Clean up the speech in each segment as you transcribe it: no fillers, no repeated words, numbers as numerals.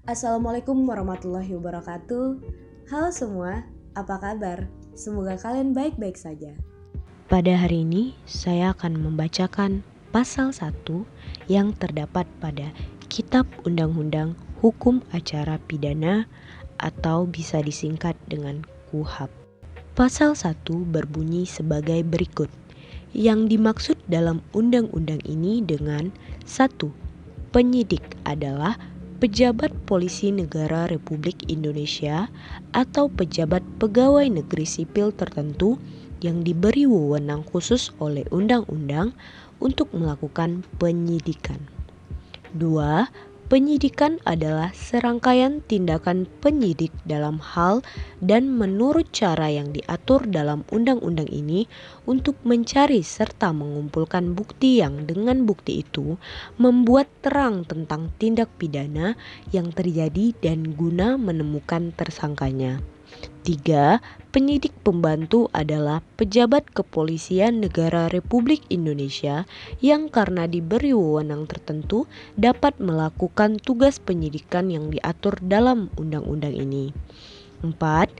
Assalamualaikum warahmatullahi wabarakatuh. Halo semua, apa kabar? Semoga kalian baik-baik saja. Pada hari ini saya akan membacakan pasal 1 yang terdapat pada Kitab Undang-Undang Hukum Acara Pidana atau bisa disingkat dengan KUHAP. Pasal 1 berbunyi sebagai berikut. Yang dimaksud dalam undang-undang ini dengan 1. Penyidik adalah pejabat polisi negara Republik Indonesia atau pejabat pegawai negeri sipil tertentu yang diberi wewenang khusus oleh undang-undang untuk melakukan penyidikan. 2. Penyidikan adalah serangkaian tindakan penyidik dalam hal dan menurut cara yang diatur dalam undang-undang ini untuk mencari serta mengumpulkan bukti yang dengan bukti itu membuat terang tentang tindak pidana yang terjadi dan guna menemukan tersangkanya. 3. Penyidik pembantu adalah pejabat kepolisian negara Republik Indonesia yang karena diberi wewenang tertentu dapat melakukan tugas penyidikan yang diatur dalam undang-undang ini. 4.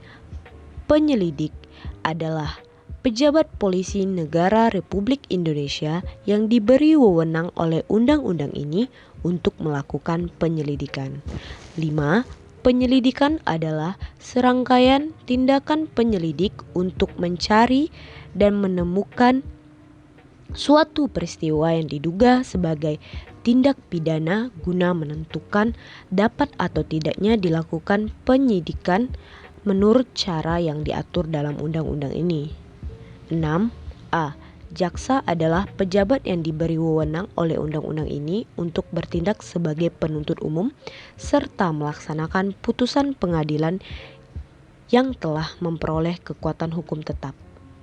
Penyelidik adalah pejabat polisi negara Republik Indonesia yang diberi wewenang oleh undang-undang ini untuk melakukan penyelidikan. 5. Penyelidikan adalah serangkaian tindakan penyelidik untuk mencari dan menemukan suatu peristiwa yang diduga sebagai tindak pidana guna menentukan dapat atau tidaknya dilakukan penyidikan menurut cara yang diatur dalam undang-undang ini. 6. Jaksa adalah pejabat yang diberi wewenang oleh undang-undang ini untuk bertindak sebagai penuntut umum serta melaksanakan putusan pengadilan yang telah memperoleh kekuatan hukum tetap.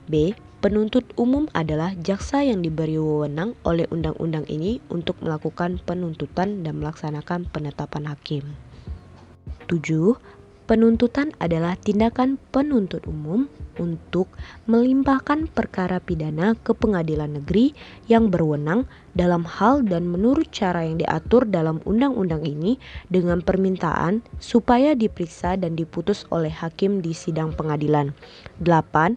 B. Penuntut umum adalah jaksa yang diberi wewenang oleh undang-undang ini untuk melakukan penuntutan dan melaksanakan penetapan hakim. 7. Penuntutan adalah tindakan penuntut umum untuk melimpahkan perkara pidana ke pengadilan negeri yang berwenang dalam hal dan menurut cara yang diatur dalam undang-undang ini dengan permintaan supaya diperiksa dan diputus oleh hakim di sidang pengadilan. 8.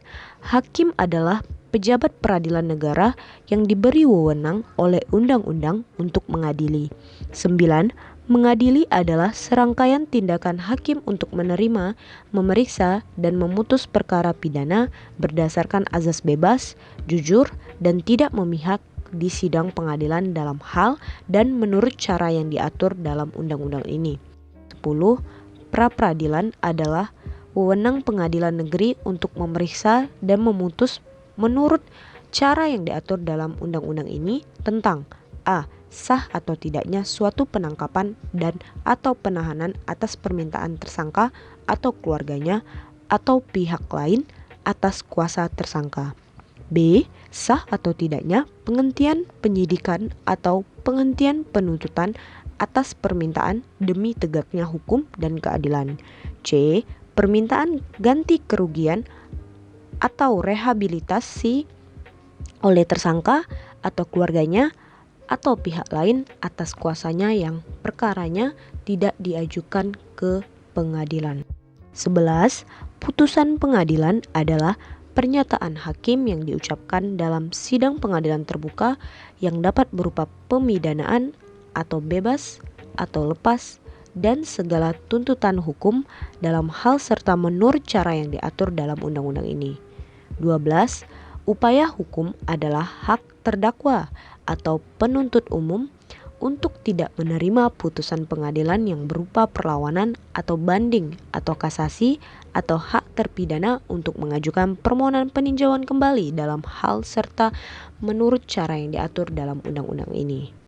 Hakim adalah pejabat peradilan negara yang diberi wewenang oleh undang-undang untuk mengadili. 9. Mengadili adalah serangkaian tindakan hakim untuk menerima, memeriksa, dan memutus perkara pidana berdasarkan azas bebas, jujur, dan tidak memihak di sidang pengadilan dalam hal dan menurut cara yang diatur dalam undang-undang ini. 10. Pra-peradilan adalah wewenang pengadilan negeri untuk memeriksa dan memutus menurut cara yang diatur dalam undang-undang ini tentang a. Sah atau tidaknya suatu penangkapan dan atau penahanan atas permintaan tersangka atau keluarganya atau pihak lain atas kuasa tersangka. B. Sah atau tidaknya penghentian penyidikan atau penghentian penuntutan atas permintaan demi tegaknya hukum dan keadilan. C. Permintaan ganti kerugian atau rehabilitasi oleh tersangka atau keluarganya atau pihak lain atas kuasanya yang perkaranya tidak diajukan ke pengadilan. 11. Putusan pengadilan adalah pernyataan hakim yang diucapkan dalam sidang pengadilan terbuka yang dapat berupa pemidanaan atau bebas atau lepas dan segala tuntutan hukum dalam hal serta menurut cara yang diatur dalam undang-undang ini. 12. Upaya hukum adalah hak terdakwa atau penuntut umum untuk tidak menerima putusan pengadilan yang berupa perlawanan atau banding atau kasasi atau hak terpidana untuk mengajukan permohonan peninjauan kembali dalam hal serta menurut cara yang diatur dalam undang-undang ini.